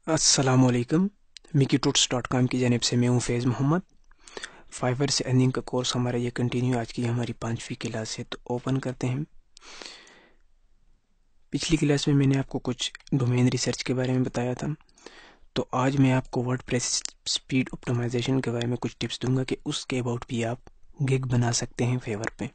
अस्सलामुअलैकुम। मिकीटूट्स.com की जानिब से मैं हूँ फैज़ मोहम्मद। फाइवर से अर्निंग का कोर्स हमारा ये कंटिन्यू, आज की हमारी 5वीं क्लास है, तो ओपन करते हैं। पिछली क्लास में मैंने आपको कुछ डोमेन रिसर्च के बारे में बताया था, तो आज मैं आपको वर्डप्रेस स्पीड ऑप्टिमाइजेशन के बारे में कुछ टिप्स दूंगा कि उसके अबाउट भी आप गिग बना सकते हैं फेवर पे।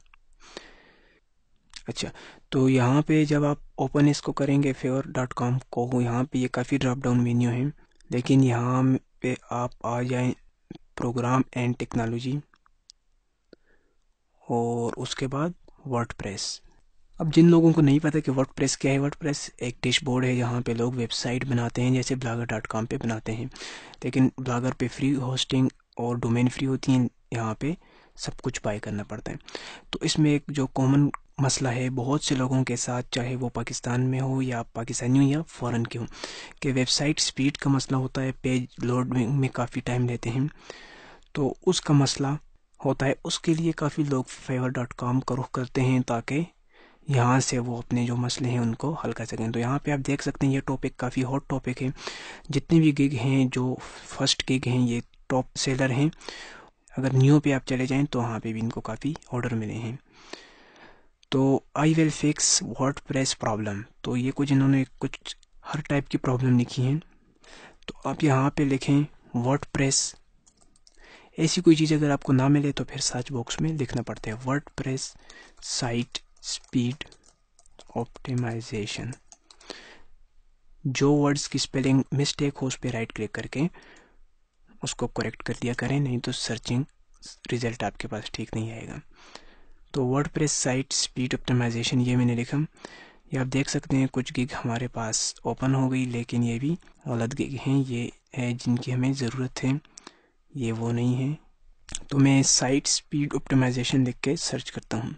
अच्छा, तो यहाँ पे जब आप ओपन इसको करेंगे favor.com को, यहाँ पे ये काफ़ी ड्रॉप डाउन मेन्यू है, लेकिन यहाँ पे आप आ जाएं प्रोग्राम एंड टेक्नोलॉजी और उसके बाद वर्डप्रेस। अब जिन लोगों को नहीं पता कि वर्डप्रेस क्या है, वर्डप्रेस एक डैशबोर्ड है जहाँ पे लोग वेबसाइट बनाते हैं, जैसे blogger.com पे बनाते हैं, लेकिन ब्लॉगर पे फ्री होस्टिंग और डोमेन फ्री होती हैं, यहाँ पे सब कुछ बाय करना पड़ता है। तो इसमें एक जो कॉमन मसला है बहुत से लोगों के साथ, चाहे वो पाकिस्तान में हो या पाकिस्तानी हो या फ़ॉरेन के हो, कि वेबसाइट स्पीड का मसला होता है, पेज लोड में काफ़ी टाइम लेते हैं, तो उसका मसला होता है। उसके लिए काफ़ी लोग favor.com का रुख करते हैं ताकि यहाँ से वो अपने जो मसले हैं उनको हल कर सकें। तो यहाँ पे आप देख सकते हैं ये टॉपिक काफ़ी हॉट टॉपिक है। जितने भी गिग हैं, जो फर्स्ट गिग हैं, ये टॉप सेलर हैं। अगर न्यू पे आप चले जाएं तो वहाँ पे भी इनको काफ़ी ऑर्डर मिले हैं। तो I will fix WordPress problem, तो ये कुछ इन्होंने कुछ हर टाइप की प्रॉब्लम लिखी हैं। तो आप यहाँ पे लिखें वर्डप्रेस। ऐसी कोई चीज़ अगर आपको ना मिले तो फिर सर्च बॉक्स में लिखना पड़ता है वर्डप्रेस साइट स्पीड ऑप्टिमाइजेशन। जो वर्ड्स की स्पेलिंग मिस्टेक हो उस पर राइट क्लिक करके उसको करेक्ट कर दिया करें, नहीं तो सर्चिंग रिजल्ट आपके पास ठीक नहीं आएगा। तो वर्डप्रेस साइट स्पीड ऑप्टिमाइजेशन ये मैंने लिखा। ये आप देख सकते हैं कुछ गिग हमारे पास ओपन हो गई, लेकिन ये भी गलत गिग हैं। ये है जिनकी हमें ज़रूरत है, ये वो नहीं है। तो मैं साइट स्पीड ऑप्टिमाइजेशन लिख के सर्च करता हूँ,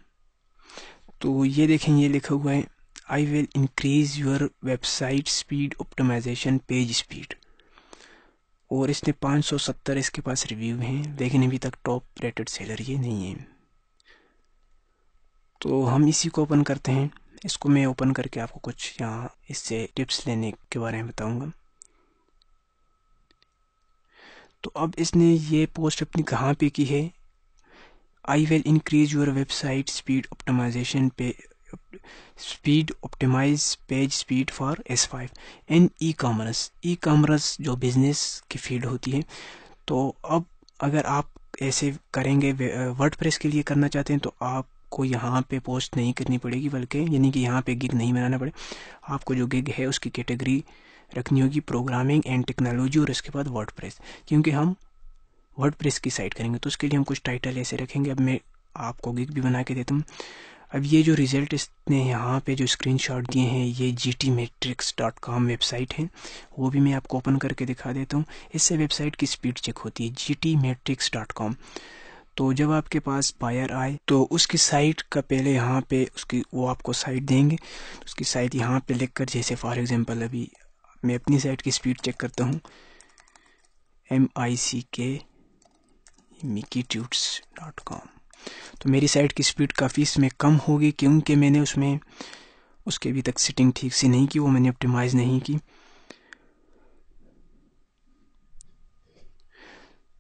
तो ये देखें ये लिखा हुआ है I will increase your website speed optimisation page speed, और इसने 570 इसके पास रिव्यू हैं, लेकिन अभी तक टॉप रेटेड सेलर ये नहीं है। तो हम इसी को ओपन करते हैं। इसको मैं ओपन करके आपको कुछ यहाँ इससे टिप्स लेने के बारे में बताऊंगा। तो अब इसने ये पोस्ट अपनी कहाँ पे की है, I will increase your website speed optimisation पे speed optimise page speed for S5 in e commerce जो बिजनेस की फील्ड होती है। तो अब अगर आप ऐसे करेंगे, वर्डप्रेस के लिए करना चाहते हैं, तो आपको यहाँ पे पोस्ट नहीं करनी पड़ेगी, बल्कि यानी कि यहाँ पे गिग नहीं बनाना पड़े। आपको जो गिग है उसकी कैटेगरी रखनी होगी प्रोग्रामिंग एंड टेक्नोलॉजी और इसके बाद वर्डप्रेस, क्योंकि हम वर्डप्रेस की साइट करेंगे। तो उसके लिए हम कुछ टाइटल ऐसे रखेंगे। अब मैं आपको गिग भी बना के देता हूँ। अब ये जो रिज़ल्ट इसने यहाँ पे जो स्क्रीनशॉट दिए हैं, ये gtmetrics.com वेबसाइट है, वो भी मैं आपको ओपन करके दिखा देता हूँ। इससे वेबसाइट की स्पीड चेक होती है, gtmetrics.com। तो जब आपके पास बायर आए तो उसकी साइट का पहले यहाँ पे उसकी वो आपको साइट देंगे, उसकी साइट यहाँ पे लिख कर, जैसे फॉर एग्जांपल अभी मैं अपनी साइट की स्पीड चेक करता हूँ, mikitutes.com। तो मेरी साइट की स्पीड काफ़ी इसमें कम होगी, क्योंकि मैंने उसमें उसके अभी तक सेटिंग ठीक से नहीं की, वो मैंने ऑप्टिमाइज नहीं की।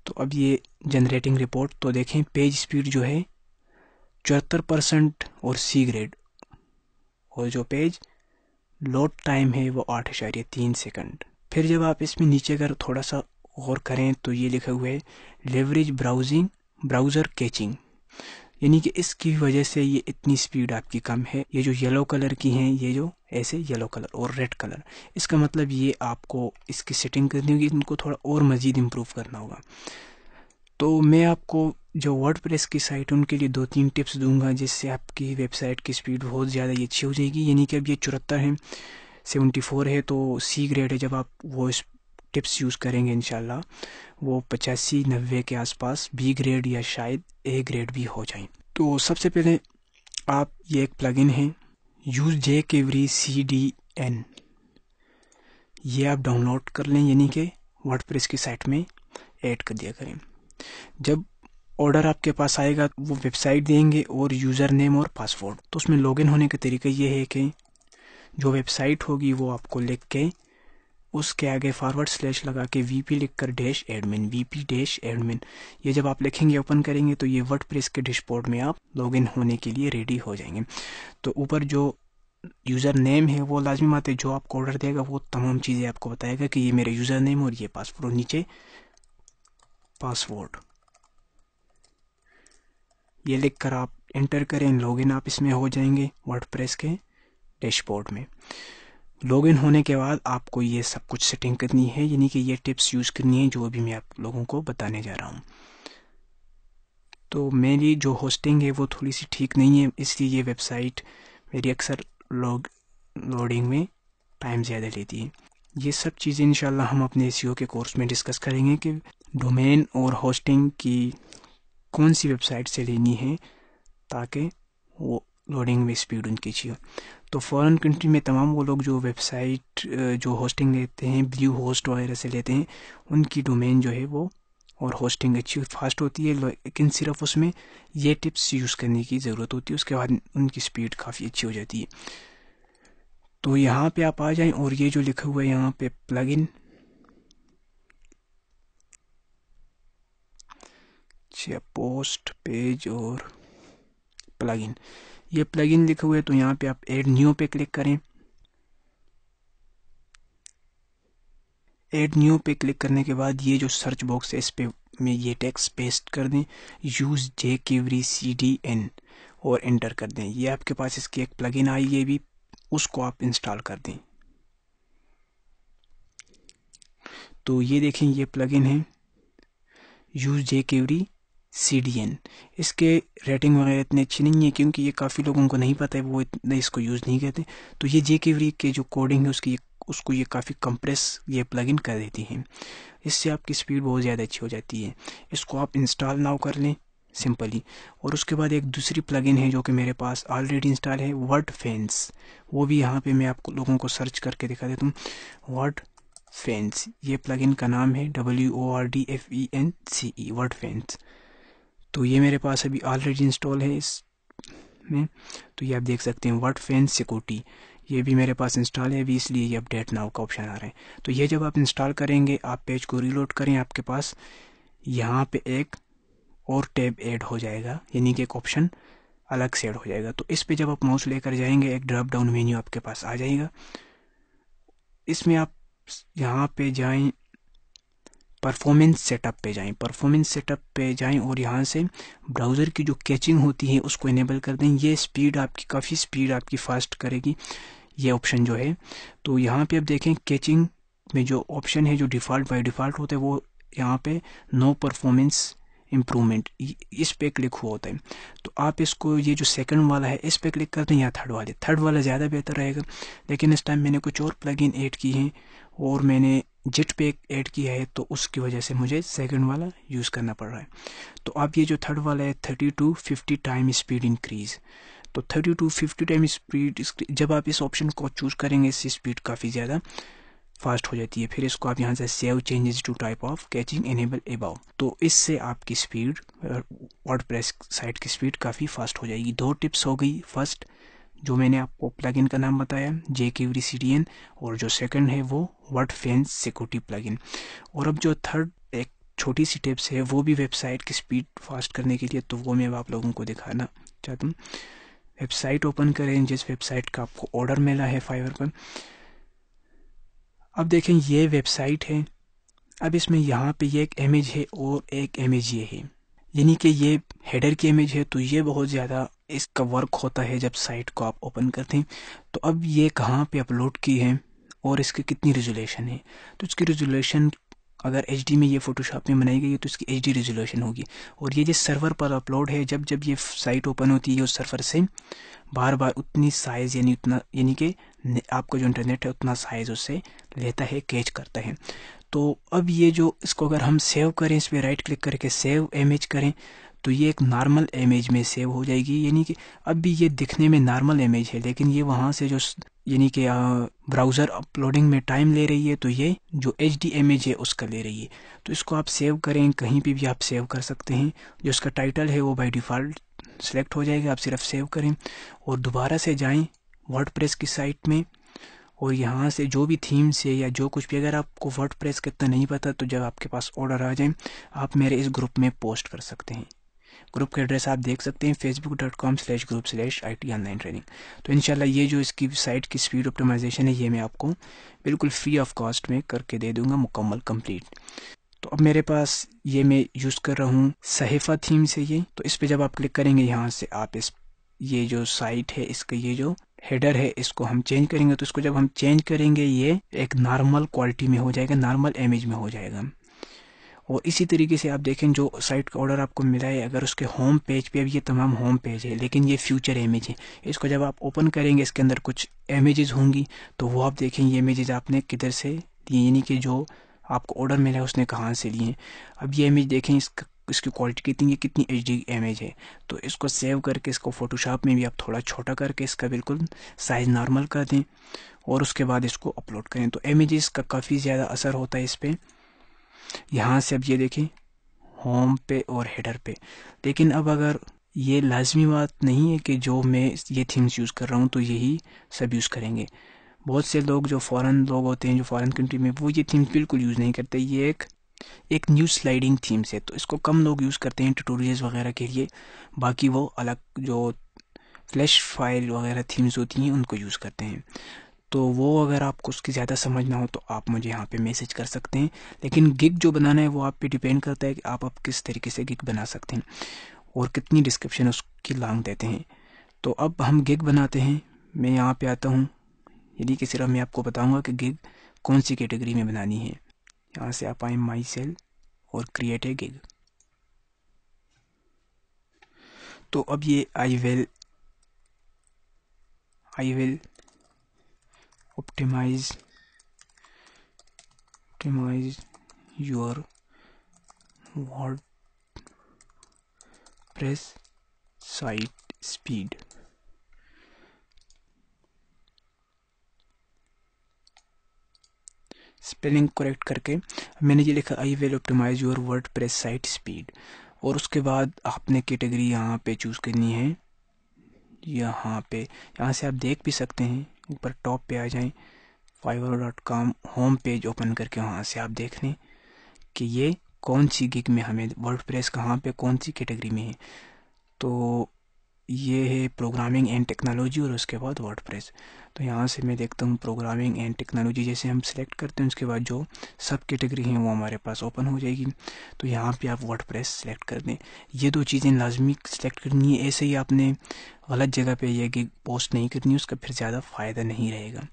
तो अब ये जनरेटिंग रिपोर्ट, तो देखें पेज स्पीड जो है 74% और सी ग्रेड, और जो पेज लोड टाइम है वो 8.3 सेकंड। फिर जब आप इसमें नीचे अगर थोड़ा सा और करें तो ये लिखा हुआ है लेवरेज ब्राउज़र कैचिंग, यानी कि इसकी वजह से ये इतनी स्पीड आपकी कम है। ये जो येलो कलर की हैं, ये जो ऐसे येलो कलर और रेड कलर, इसका मतलब ये आपको इसकी सेटिंग करनी होगी, इनको थोड़ा और मज़ीद इम्प्रूव करना होगा। तो मैं आपको जो वर्डप्रेस की साइट है उनके लिए 2-3 टिप्स दूंगा, जिससे आपकी वेबसाइट की स्पीड बहुत ज़्यादा ही अच्छी हो जाएगी। यानी कि अब ये 74 है, 74 है, तो सी ग्रेड है। जब आप वो टिप्स यूज़ करेंगे इंशाल्लाह वो 85-90 के आसपास बी ग्रेड या शायद ए ग्रेड भी हो जाए। तो सबसे पहले आप ये एक प्लगइन है यूज jQuery CDN, ये आप डाउनलोड कर लें, यानी कि वर्डप्रेस की साइट में ऐड कर दिया करें। जब ऑर्डर आपके पास आएगा वो वेबसाइट देंगे और यूज़र नेम और पासवर्ड। तो उसमें लॉगिन होने का तरीका ये है कि जो वेबसाइट होगी वो आपको लिख के उसके आगे फॉरवर्ड स्लैश लगा के VP लिखकर dash admin, VP dash admin, ये जब आप लिखेंगे ओपन करेंगे तो ये वर्डप्रेस के डैशबोर्ड में आप लॉगिन होने के लिए रेडी हो जाएंगे। तो ऊपर जो यूज़र नेम है वो लाजमी बात है, जो आपको ऑर्डर देगा वो तमाम चीज़ें आपको बताएगा कि ये मेरा यूज़र नेम और ये पासवर्ड, और नीचे पासवर्ड ये लिखकर आप एंटर करें, लॉगिन आप इसमें हो जाएंगे वर्डप्रेस के डैशबोर्ड में। लॉगिन होने के बाद आपको ये सब कुछ सेटिंग करनी है, यानी कि ये टिप्स यूज़ करनी है जो अभी मैं आप लोगों को बताने जा रहा हूँ। तो मेरी जो होस्टिंग है वो थोड़ी सी ठीक नहीं है, इसलिए ये वेबसाइट मेरी अक्सर लोडिंग में टाइम ज़्यादा लेती है। ये सब चीज़ें इंशाल्लाह हम अपने SEO के कोर्स में डिस्कस करेंगे कि डोमेन और होस्टिंग की कौन सी वेबसाइट से लेनी है ताकि वो लोडिंग में स्पीड उनकी अच्छी हो। तो फॉरेन कंट्री में तमाम वो लोग जो वेबसाइट जो होस्टिंग लेते हैं, ब्लू होस्ट वगैरह से लेते हैं, उनकी डोमेन जो है वो और होस्टिंग अच्छी फास्ट होती है, लेकिन सिर्फ उसमें ये टिप्स यूज़ करने की ज़रूरत होती है, उसके बाद उनकी स्पीड काफ़ी अच्छी हो जाती है। तो यहाँ पे आप आ जाएं और ये जो लिखा हुआ है यहाँ पे प्लगइन, पोस्ट पेज और प्लगइन, ये प्लगइन लिखा हुआ है, तो यहाँ पे आप ऐड न्यू पे क्लिक करें। ऐड न्यू पे क्लिक करने के बाद ये जो सर्च बॉक्स है इस पे में ये टेक्स्ट पेस्ट कर दें, यूज़ jQuery CDN, और एंटर कर दें। ये आपके पास इसकी एक प्लगइन आई है भी, उसको आप इंस्टॉल कर दें। तो ये देखें ये प्लगइन है यूज़ jQuery CDN। इसके रेटिंग वगैरह इतने अच्छी नहीं है क्योंकि ये काफ़ी लोगों को नहीं पता है, वो इतने इसको यूज़ नहीं करते। तो ये jQuery के जो कोडिंग है उसको ये काफ़ी कंप्रेस ये प्लगइन कर देती है, इससे आपकी स्पीड बहुत ज़्यादा अच्छी हो जाती है। इसको आप इंस्टॉल नाउ कर लें सिंपली। और उसके बाद एक दूसरी प्लगइन है जो कि मेरे पास ऑलरेडी इंस्टॉल है, वर्डफेंस, वो भी यहाँ पे मैं आपको लोगों को सर्च करके दिखा देता हूँ। वर्डफेंस ये प्लगइन का नाम है, WORDFENCE, वर्डफेंस। तो ये मेरे पास अभी ऑलरेडी इंस्टॉल है इसमें, तो ये आप देख सकते हैं वर्डफेंस सिक्योरिटी, ये भी मेरे पास इंस्टॉल है अभी, इसलिए ये अपडेट नाउ का ऑप्शन आ रहा है। तो ये जब आप इंस्टॉल करेंगे, आप पेज को रीलोड करें, आपके पास यहाँ पे एक और टैब ऐड हो जाएगा, यानी कि एक ऑप्शन अलग से ऐड हो जाएगा। तो इस पे जब आप माउस लेकर जाएंगे एक ड्रॉप डाउन मेन्यू आपके पास आ जाएगा। इसमें आप यहाँ पे जाएं, परफॉर्मेंस सेटअप पे जाएं, परफॉर्मेंस सेटअप पे जाएं और यहाँ से ब्राउज़र की जो कैचिंग होती है उसको इनेबल कर दें। ये स्पीड आपकी काफ़ी स्पीड आपकी फास्ट करेगी ये ऑप्शन जो है। तो यहाँ पे आप देखें कैचिंग में जो ऑप्शन है जो डिफ़ॉल्ट बाय डिफ़ॉल्ट होता है वो यहाँ पे नो परफॉर्मेंस इम्प्रूवमेंट, इस पे क्लिक हुआ होता है। तो आप इसको ये जो सेकंड वाला है इस पे क्लिक करते हैं या थर्ड वाला ज़्यादा बेहतर रहेगा। लेकिन इस टाइम मैंने कुछ और प्लगइन ऐड की हैं और मैंने जिट पे ऐड किया है, तो उसकी वजह से मुझे सेकंड वाला यूज़ करना पड़ रहा है। तो आप ये जो थर्ड वाला है 30 to 50 टाइम स्पीड इंक्रीज, तो 30 to 50 टाइम स्पीड, जब आप इस ऑप्शन को चूज़ करेंगे इससे स्पीड काफ़ी ज़्यादा फास्ट हो जाती है। फिर इसको आप यहाँ से save changes to type of caching enable above, तो इससे आपकी स्पीड वर्डप्रेस साइट की स्पीड काफ़ी फास्ट हो जाएगी। दो टिप्स हो गई, फर्स्ट जो मैंने आपको प्लगइन का नाम बताया jQuery CDN, और जो सेकंड है वो वर्डफेंस सिक्योरिटी प्लगइन। और अब जो थर्ड एक छोटी सी टिप्स है वो भी वेबसाइट की स्पीड फास्ट करने के लिए, तो वो मैं आप लोगों को दिखाना चाहता हूँ। वेबसाइट ओपन करें जिस वेबसाइट का आपको ऑर्डर मिला है फाइवर पर। अब देखें ये वेबसाइट है, अब इसमें यहाँ पे ये एक इमेज है और एक इमेज ये है, यानी कि ये हेडर की इमेज है, तो ये बहुत ज़्यादा इसका वर्क होता है जब साइट को आप ओपन करते हैं। तो अब ये कहाँ पे अपलोड की है और इसकी कितनी रेजोल्यूशन है, तो इसकी रेजोल्यूशन अगर HD में ये फोटोशॉप में बनाई गई है तो इसकी HD रेजोल्यूशन होगी। और ये जिस सर्वर पर अपलोड है, जब जब ये साइट ओपन होती है उस सर्वर से बार बार उतनी साइज़ यानी कि आपका जो इंटरनेट है उतना साइज़ उससे लेता है, कैच करता है। तो अब ये जो इसको अगर हम सेव करें, इस पर राइट क्लिक करके सेव इमेज करें, तो ये एक नॉर्मल इमेज में सेव हो जाएगी। यानी कि अब भी ये दिखने में नॉर्मल इमेज है, लेकिन ये वहाँ से जो यानी कि ब्राउज़र अपलोडिंग में टाइम ले रही है, तो ये जो HD इमेज है उसका ले रही है। तो इसको आप सेव करें, कहीं पे भी आप सेव कर सकते हैं। जो इसका टाइटल है वो बाय डिफ़ॉल्ट सेलेक्ट हो जाएगा, आप सिर्फ सेव करें और दोबारा से जाएं वर्डप्रेस की साइट में और यहाँ से जो भी थीम्स है या जो कुछ भी, अगर आपको वर्डप्रेस का इतना नहीं पता तो जब आपके पास ऑर्डर आ जाए आप मेरे इस ग्रुप में पोस्ट कर सकते हैं। ग्रुप का एड्रेस आप देख सकते हैं facebook.com/group/IT ऑनलाइन ट्रेनिंग। तो इंशाल्लाह ये जो इसकी साइट की स्पीड ऑप्टिमाइजेशन है ये मैं आपको बिल्कुल फ्री ऑफ कॉस्ट में करके दे दूंगा, मुकम्मल कंप्लीट। तो अब मेरे पास ये मैं यूज़ कर रहा हूँ सहीफा थीम से ये। तो इस पर जब आप क्लिक करेंगे यहाँ से आप ये जो साइट है इसका ये जो हेडर है इसको हम चेंज करेंगे। तो इसको जब हम चेंज करेंगे ये एक नॉर्मल क्वालिटी में हो जाएगा, नॉर्मल इमेज में हो जाएगा। और इसी तरीके से आप देखें जो साइट का ऑर्डर आपको मिला है, अगर उसके होम पेज पे, अब ये तमाम होम पेज है लेकिन ये फ्यूचर इमेज है, इसको जब आप ओपन करेंगे इसके अंदर कुछ इमेजेस होंगी तो वो आप देखें ये इमेजेस आपने किधर से लिए, यानी कि जो आपको ऑर्डर मिला है उसने कहाँ से लिए। अब ये इमेज देखें इसकी क्वालिटी कितनी है, कितनी HD इमेज है। तो इसको सेव करके इसको फोटोशॉप में भी आप थोड़ा छोटा करके इसका बिल्कुल साइज नॉर्मल कर दें और उसके बाद इसको अपलोड करें। तो इमेजेस का काफ़ी ज़्यादा असर होता है इस पर। यहाँ से अब ये देखें होम पे और हेडर पे। लेकिन अब अगर ये लाजमी बात नहीं है कि जो मैं ये थीम्स यूज़ कर रहा हूँ तो यही सब यूज़ करेंगे। बहुत से लोग जो फॉरेन लोग होते हैं, जो फॉरेन कंट्री में, वो ये थीम्स बिल्कुल यूज़ नहीं करते। ये एक न्यू स्लाइडिंग थीम्स है तो इसको कम लोग यूज़ करते हैं ट्यूटोरियल्स वगैरह के लिए। बाकी वो अलग जो फ्लैश फाइल वगैरह थीम्स होती हैं उनको यूज़ करते हैं। तो वो अगर आपको उसकी ज़्यादा समझ ना हो तो आप मुझे यहाँ पे मैसेज कर सकते हैं। लेकिन गिग जो बनाना है वो आप पे डिपेंड करता है कि आप किस तरीके से गिग बना सकते हैं और कितनी डिस्क्रिप्शन उसकी लॉन्ग देते हैं। तो अब हम गिग बनाते हैं। मैं यहाँ पे आता हूँ, यानी कि सिर्फ मैं आपको बताऊँगा कि गिग कौन सी कैटेगरी में बनानी है। यहाँ से आप आए माई सेल और क्रिएट ए गिग। तो अब ये I will optimize your WordPress site speed। Spelling correct करके मैंने ये लिखा I will optimise your WordPress site speed. और उसके बाद आपने कैटेगरी यहाँ पे चूज़ करनी है। यहाँ से आप देख भी सकते हैं, ऊपर टॉप पे आ जाएं, fiverr.com होम पेज ओपन करके वहाँ से आप देख लें कि ये कौन सी गिग में हमें वर्डप्रेस कहाँ पे कौन सी कैटेगरी में है। तो ये है प्रोग्रामिंग एंड टेक्नोलॉजी और उसके बाद वर्डप्रेस। तो यहाँ से मैं देखता हूँ प्रोग्रामिंग एंड टेक्नोलॉजी जैसे हम सिलेक्ट करते हैं उसके बाद जो सब कैटेगरी हैं वो हमारे पास ओपन हो जाएगी। तो यहाँ पे आप वर्डप्रेस सेलेक्ट कर दें। ये दो चीज़ें लाजमी सेलेक्ट करनी है, ऐसे ही आपने गलत जगह पे ये गिग पोस्ट नहीं करनी, उसका फिर ज़्यादा फ़ायदा नहीं रहेगा।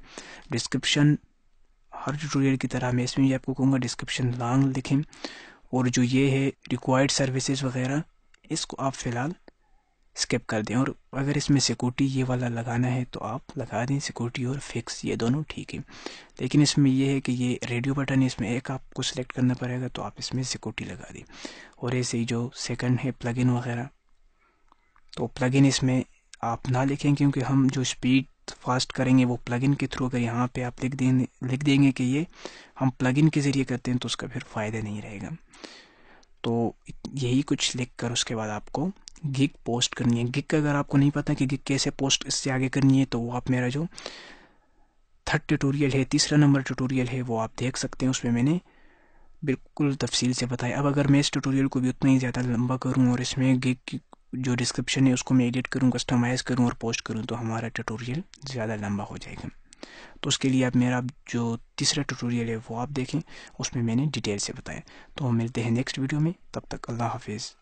डिस्क्रिप्शन हर ट्यूटोरियल की तरह मैं इसमें भी आपको कहूँगा डिस्क्रिप्शन लॉन्ग लिखें। और जो ये है रिक्वायर्ड सर्विसेज वगैरह इसको आप फ़िलहाल स्किप कर दें। और अगर इसमें सिक्योरिटी ये वाला लगाना है तो आप लगा दें, सिक्योरिटी और फिक्स ये दोनों ठीक है। लेकिन इसमें ये है कि ये रेडियो बटन है, इसमें एक आपको सिलेक्ट करना पड़ेगा तो आप इसमें सिक्योरिटी लगा दें। और ऐसे ही जो सेकंड है प्लगइन वगैरह, तो प्लगइन इसमें आप ना लिखें क्योंकि हम जो स्पीड फास्ट करेंगे वो प्लगइन के थ्रू, अगर यहाँ पे आप लिख देंगे कि ये हम प्लगइन के ज़रिए करते हैं तो उसका फिर फ़ायदा नहीं रहेगा। तो यही कुछ लिख कर उसके बाद आपको गिग पोस्ट करनी है। गिग का अगर आपको नहीं पता कि गिग कैसे पोस्ट इससे आगे करनी है तो वो आप मेरा जो थर्ड ट्यूटोरियल है, तीसरा नंबर ट्यूटोरियल है, वो आप देख सकते हैं। उसमें मैंने बिल्कुल तफसील से बताया। अब अगर मैं इस ट्यूटोरियल को भी उतना ही ज़्यादा लंबा करूँ और इसमें गिग की जो डिस्क्रिप्शन है उसको मैं एडिट करूँ, कस्टमाइज़ करूँ और पोस्ट करूँ तो हमारा ट्यूटोरियल ज़्यादा लंबा हो जाएगा। तो उसके लिए आप मेरा जो तीसरा ट्यूटोरियल है वो आप देखें, उसमें मैंने डिटेल से बताया। तो हम मिलते हैं नेक्स्ट वीडियो में, तब तक अल्लाह हाफिज़।